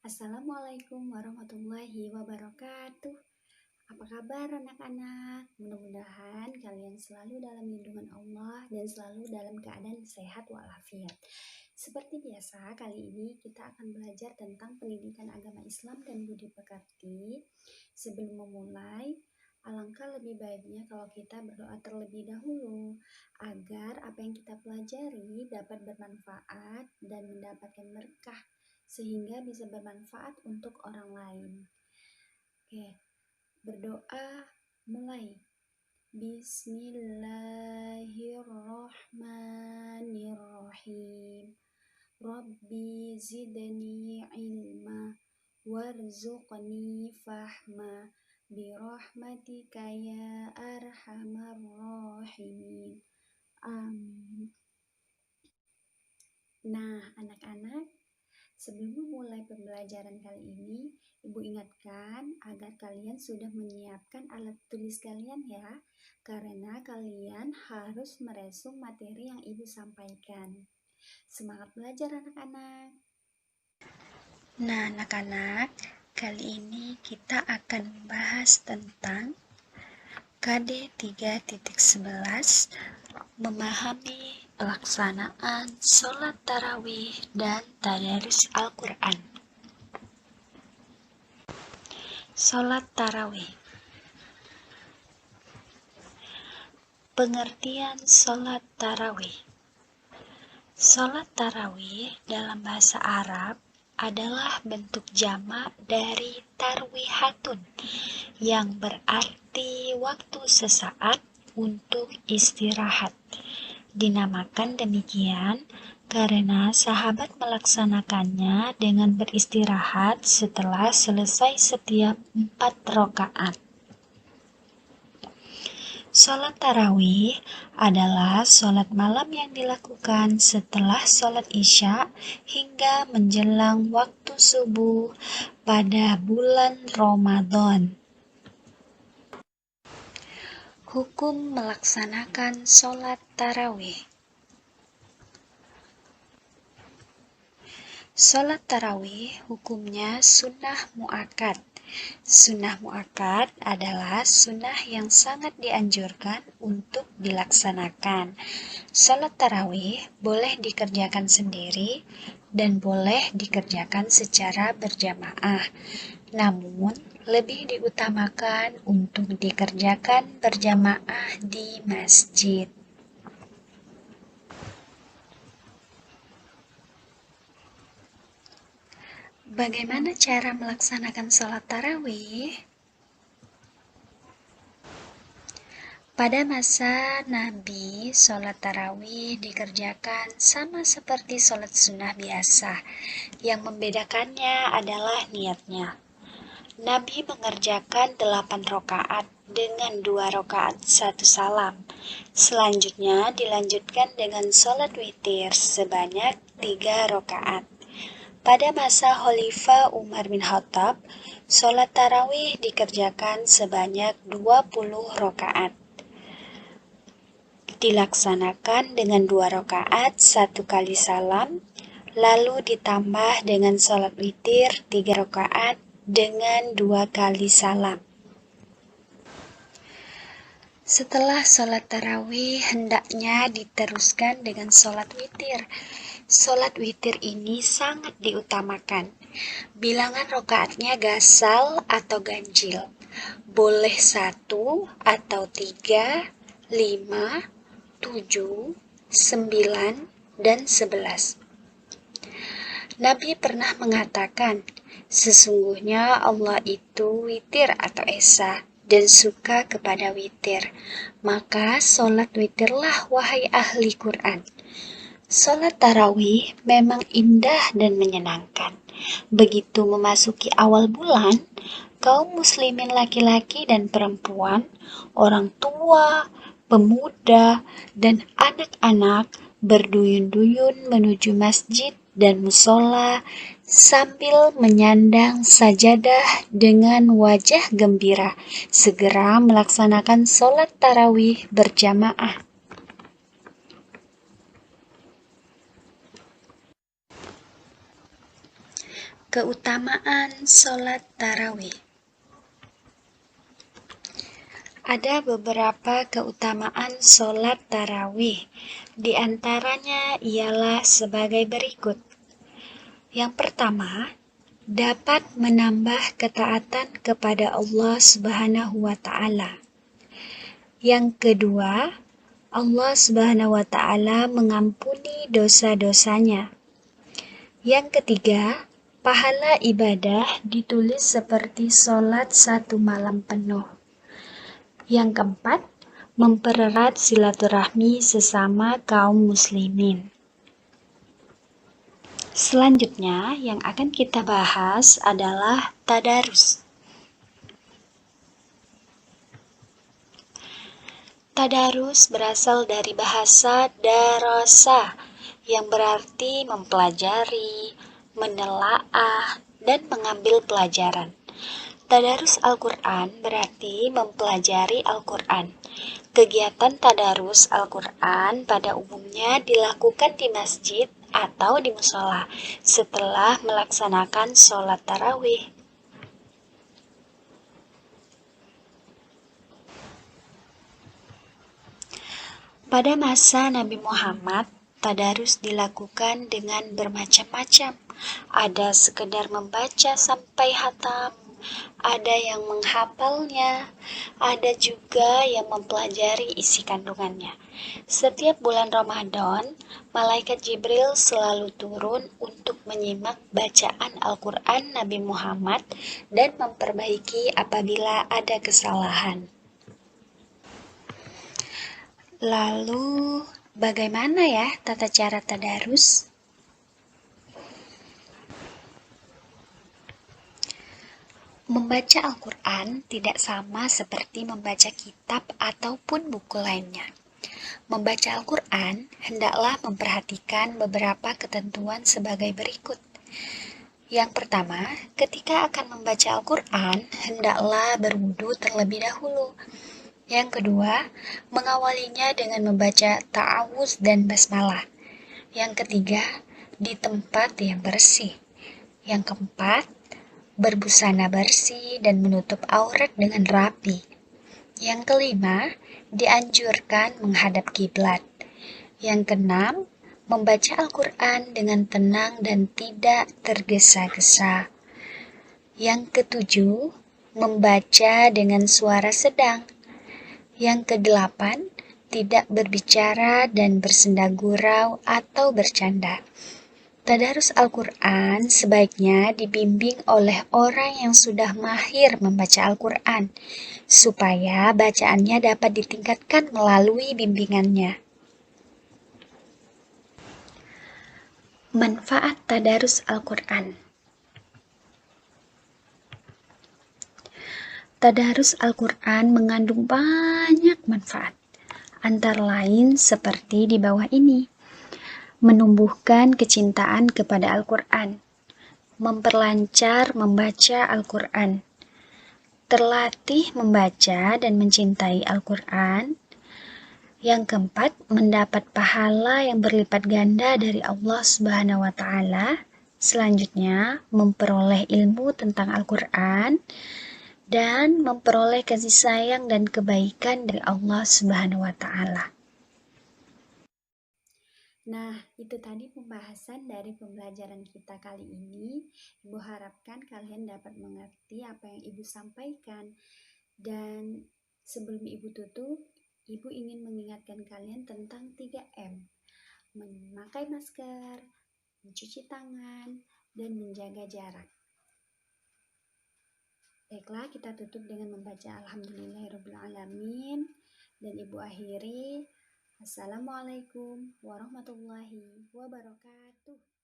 Assalamualaikum warahmatullahi wabarakatuh. Apa kabar anak-anak? Mudah-mudahan kalian selalu dalam lindungan Allah dan selalu dalam keadaan sehat walafiat. Seperti biasa, kali ini kita akan belajar tentang pendidikan agama Islam dan budi pekerti. Sebelum memulai, alangkah lebih baiknya kalau kita berdoa terlebih dahulu agar apa yang kita pelajari dapat bermanfaat dan mendapatkan berkah sehingga bisa bermanfaat untuk orang lain. Oke, berdoa mulai. Bismillahirrahmanirrahim. Rabbi zidni ilma warzuqni fahma birahmatika ya arhamar rahimin. Amin. Nah, anak-anak, sebelum memulai pembelajaran kali ini, Ibu ingatkan agar kalian sudah menyiapkan alat tulis kalian ya, karena kalian harus meresum materi yang Ibu sampaikan. Semangat belajar anak-anak. Nah, anak-anak, kali ini kita akan membahas tentang KD 3.11, memahami pelaksanaan sholat tarawih dan tadarus Al-Quran. Sholat tarawih. Pengertian sholat tarawih. Sholat tarawih dalam bahasa Arab adalah bentuk jamak dari tarwihatun yang berarti waktu sesaat untuk istirahat. Dinamakan demikian karena sahabat melaksanakannya dengan beristirahat setelah selesai setiap 4 rakaat. Sholat tarawih adalah sholat malam yang dilakukan setelah sholat isya hingga menjelang waktu subuh pada bulan Ramadan. Hukum melaksanakan sholat tarawih. Sholat tarawih hukumnya sunnah mu'akkad. Sunnah mu'akkad adalah sunnah yang sangat dianjurkan untuk dilaksanakan. Sholat tarawih boleh dikerjakan sendiri dan boleh dikerjakan secara berjamaah. Namun, lebih diutamakan untuk dikerjakan berjamaah di masjid. Bagaimana cara melaksanakan sholat tarawih? Pada masa Nabi, sholat tarawih dikerjakan sama seperti sholat sunnah biasa. Yang membedakannya adalah niatnya. Nabi mengerjakan 8 rakaat dengan 2 rakaat 1 salam. Selanjutnya dilanjutkan dengan sholat witir sebanyak 3 rakaat. Pada masa Khalifah Umar bin Khattab, sholat tarawih dikerjakan sebanyak 20 rakaat. Dilaksanakan dengan 2 rakaat 1 kali salam, lalu ditambah dengan sholat witir 3 rakaat dengan 2 kali salam. Setelah sholat tarawih, hendaknya diteruskan dengan sholat witir. Sholat witir ini sangat diutamakan. Bilangan rakaatnya gasal atau ganjil. Boleh 1 atau 3, 5, 7, 9, dan 11. Nabi pernah mengatakan, sesungguhnya Allah itu witir atau esa dan suka kepada witir. Maka sholat witirlah wahai ahli Quran. Sholat tarawih memang indah dan menyenangkan. Begitu memasuki awal bulan, kaum muslimin laki-laki dan perempuan, orang tua, pemuda, dan anak-anak berduyun-duyun menuju masjid dan musola sambil menyandang sajadah dengan wajah gembira, segera melaksanakan sholat tarawih berjamaah. Keutamaan sholat tarawih. Ada beberapa keutamaan sholat tarawih. Di antaranya ialah sebagai berikut. Yang pertama, dapat menambah ketaatan kepada Allah Subhanahu wa Ta'ala. Yang kedua, Allah Subhanahu wa Ta'ala mengampuni dosa-dosanya. Yang ketiga, pahala ibadah ditulis seperti sholat 1 malam penuh. Yang keempat, mempererat silaturahmi sesama kaum muslimin. Selanjutnya, yang akan kita bahas adalah tadarus. Tadarus berasal dari bahasa darasa, yang berarti mempelajari, menelaah, dan mengambil pelajaran. Tadarus Al-Quran berarti mempelajari Al-Quran. Kegiatan tadarus Al-Quran pada umumnya dilakukan di masjid atau di musola setelah melaksanakan sholat tarawih. Pada masa Nabi Muhammad, tadarus dilakukan dengan bermacam-macam. Ada sekedar membaca sampai hatam, ada yang menghafalnya, ada juga yang mempelajari isi kandungannya. Setiap bulan Ramadan, malaikat Jibril selalu turun untuk menyimak bacaan Al-Quran Nabi Muhammad dan memperbaiki apabila ada kesalahan. Lalu, bagaimana ya tata cara tadarus? Membaca Al-Quran tidak sama seperti membaca kitab ataupun buku lainnya. Membaca Al-Quran hendaklah memperhatikan beberapa ketentuan sebagai berikut. Yang pertama, ketika akan membaca Al-Quran, hendaklah berwudu terlebih dahulu. Yang kedua, mengawalinya dengan membaca ta'awuz dan basmalah. Yang ketiga, di tempat yang bersih. Yang keempat, berbusana bersih dan menutup aurat dengan rapi. Yang kelima, dianjurkan menghadap kiblat. Yang keenam, membaca Al-Quran dengan tenang dan tidak tergesa-gesa. Yang ketujuh, membaca dengan suara sedang. Yang kedelapan, tidak berbicara dan bersenda gurau atau bercanda. Tadarus Al-Quran sebaiknya dibimbing oleh orang yang sudah mahir membaca Al-Quran, supaya bacaannya dapat ditingkatkan melalui bimbingannya. Manfaat tadarus Al-Quran. Tadarus Al-Quran mengandung banyak manfaat, antara lain seperti di bawah ini. Menumbuhkan kecintaan kepada Al-Quran, memperlancar membaca Al-Quran, terlatih membaca dan mencintai Al-Quran. Yang keempat, mendapat pahala yang berlipat ganda dari Allah Subhanahu wa Ta'ala. Selanjutnya, memperoleh ilmu tentang Al-Quran dan memperoleh kasih sayang dan kebaikan dari Allah Subhanahu wa Ta'ala. Nah, itu tadi pembahasan dari pembelajaran kita kali ini. Ibu harapkan kalian dapat mengerti apa yang Ibu sampaikan. Dan sebelum Ibu tutup, Ibu ingin mengingatkan kalian tentang 3M. Memakai masker, mencuci tangan, dan menjaga jarak. Baiklah, kita tutup dengan membaca Alhamdulillahirrahmanirrahim. Dan Ibu akhiri, Assalamualaikum warahmatullahi wabarakatuh.